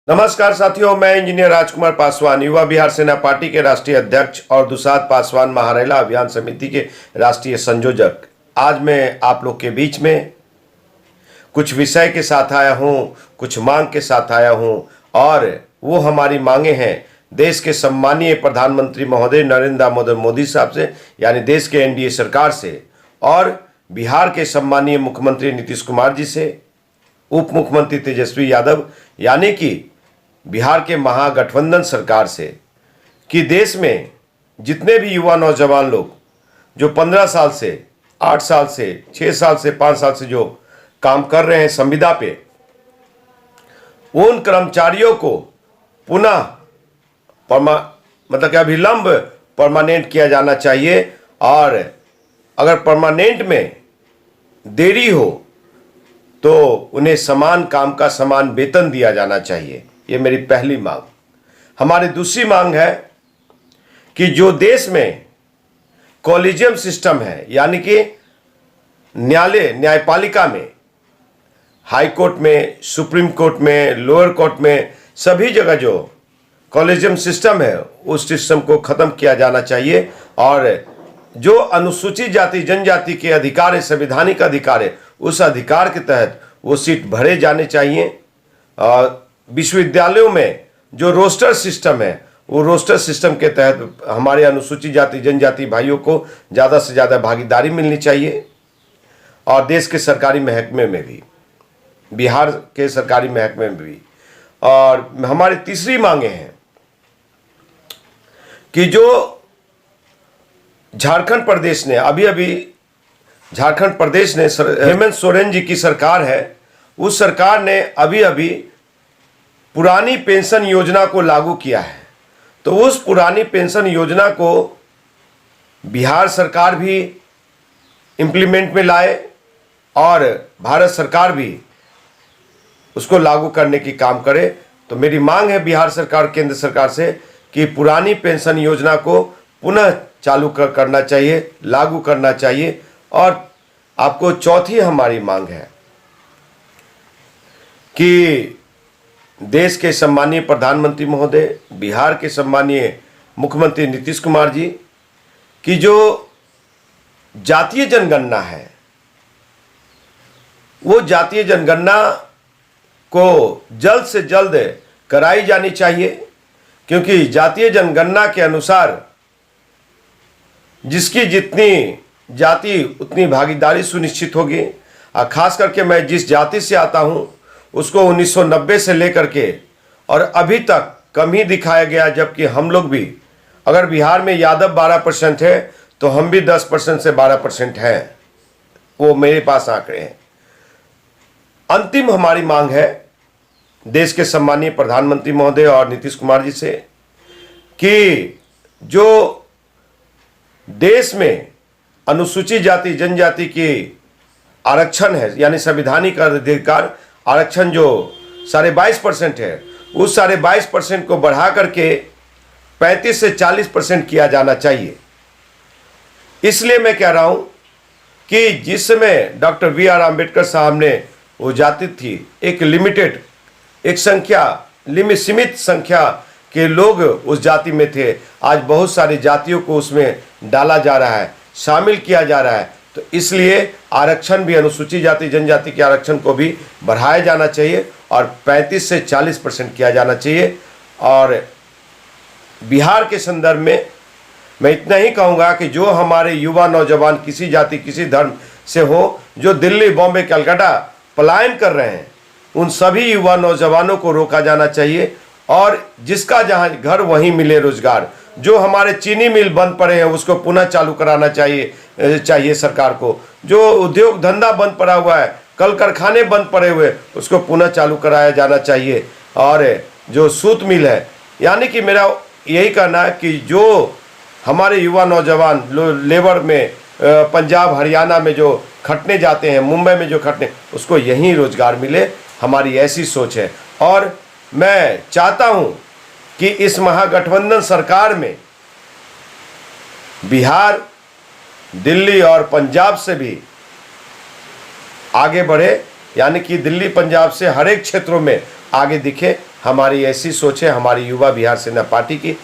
नमस्कार साथियों, मैं इंजीनियर राजकुमार पासवान, युवा बिहार सेना पार्टी के राष्ट्रीय अध्यक्ष और दुसाध पासवान महारेला अभियान समिति के राष्ट्रीय संयोजक। आज मैं आप लोग के बीच में कुछ विषय के साथ आया हूं, कुछ मांग के साथ आया हूं और वो हमारी मांगे हैं देश के सम्मानीय प्रधानमंत्री महोदय नरेंद्र दामोदर मोदी साहब से, यानी देश के एनडीए सरकार से, और बिहार के सम्मानीय मुख्यमंत्री नीतीश कुमार जी से, उप मुख्यमंत्री तेजस्वी यादव यानी कि बिहार के महागठबंधन सरकार से, कि देश में जितने भी युवा नौजवान लोग जो 15 साल से, 8 साल से, 6 साल से, 5 साल से जो काम कर रहे हैं संविदा पे, उन कर्मचारियों को पुनः मतलब कि अभिलंब परमानेंट किया जाना चाहिए। और अगर परमानेंट में देरी हो तो उन्हें समान काम का समान वेतन दिया जाना चाहिए। ये मेरी पहली मांग। हमारी दूसरी मांग है कि जो देश में कॉलेजियम सिस्टम है, यानी कि न्यायपालिका में, हाई कोर्ट में, सुप्रीम कोर्ट में, लोअर कोर्ट में, सभी जगह जो कॉलेजियम सिस्टम है उस सिस्टम को खत्म किया जाना चाहिए। और जो अनुसूचित जाति जनजाति के अधिकार है, संवैधानिक अधिकार है, उस अधिकार के तहत वो सीट भरे जाने चाहिए। और विश्वविद्यालयों में जो रोस्टर सिस्टम है, वो रोस्टर सिस्टम के तहत हमारे अनुसूचित जाति जनजाति भाइयों को ज़्यादा से ज़्यादा भागीदारी मिलनी चाहिए। और देश के सरकारी महकमे में भी, बिहार के सरकारी महकमे में भी। और हमारी तीसरी मांगे हैं कि जो झारखंड प्रदेश ने झारखंड प्रदेश ने हेमंत सोरेन जी की सरकार है, उस सरकार ने अभी पुरानी पेंशन योजना को लागू किया है। तो उस पुरानी पेंशन योजना को बिहार सरकार भी इम्प्लीमेंट में लाए और भारत सरकार भी उसको लागू करने की काम करे। तो मेरी मांग है बिहार सरकार, केंद्र सरकार से कि पुरानी पेंशन योजना को पुनः चालू करना चाहिए, लागू करना चाहिए। और आपको चौथी हमारी मांग है कि देश के सम्मानीय प्रधानमंत्री महोदय, बिहार के सम्मानीय मुख्यमंत्री नीतीश कुमार जी की जो जातीय जनगणना है, वो जातीय जनगणना को जल्द से जल्द कराई जानी चाहिए। क्योंकि जातीय जनगणना के अनुसार जिसकी जितनी जाति उतनी भागीदारी सुनिश्चित होगी। खास करके मैं जिस जाति से आता हूं उसको 1990 से लेकर के और अभी तक कम ही दिखाया गया, जबकि हम लोग भी, अगर बिहार में यादव 12% है तो हम भी 10% से 12% हैं। वो मेरे पास आंकड़े हैं। अंतिम हमारी मांग है देश के सम्मानीय प्रधानमंत्री महोदय और नीतीश कुमार जी से कि जो देश में अनुसूचित जाति जनजाति की आरक्षण है, यानी संवैधानिक अधिकार आरक्षण जो 22.5% है, उस 22.5% को बढ़ा करके 35 से 40% किया जाना चाहिए। इसलिए मैं कह रहा हूं कि जिस समय डॉक्टर BR आम्बेडकर साहब ने वो जाति थी, एक सीमित संख्या के लोग उस जाति में थे। आज बहुत सारी जातियों को उसमें डाला जा रहा है, शामिल किया जा रहा है। तो इसलिए आरक्षण भी, अनुसूचित जाति जनजाति के आरक्षण को भी बढ़ाया जाना चाहिए और 35 से 40% किया जाना चाहिए। और बिहार के संदर्भ में मैं इतना ही कहूँगा कि जो हमारे युवा नौजवान किसी जाति किसी धर्म से हो, जो दिल्ली, बॉम्बे, कलकत्ता पलायन कर रहे हैं, उन सभी युवा नौजवानों को रोका जाना चाहिए और जिसका जहाँ घर वहीं मिले रोजगार। जो हमारे चीनी मिल बंद पड़े हैं उसको पुनः चालू कराना चाहिए सरकार को। जो उद्योग धंधा बंद पड़ा हुआ है, कल कारखाने बंद पड़े हुए, उसको पुनः चालू कराया जाना चाहिए। और जो सूत मिल है, यानी कि मेरा यही कहना है कि जो हमारे युवा नौजवान लेबर में पंजाब हरियाणा में जो खटने जाते हैं, मुंबई में जो खटने, उसको यहीं रोजगार मिले। हमारी ऐसी सोच है। और मैं चाहता हूं कि इस महागठबंधन सरकार में बिहार, दिल्ली और पंजाब से भी आगे बढ़े, यानी कि दिल्ली पंजाब से हर एक क्षेत्रों में आगे दिखे। हमारी ऐसी सोच है, हमारी युवा बिहार सेना पार्टी की।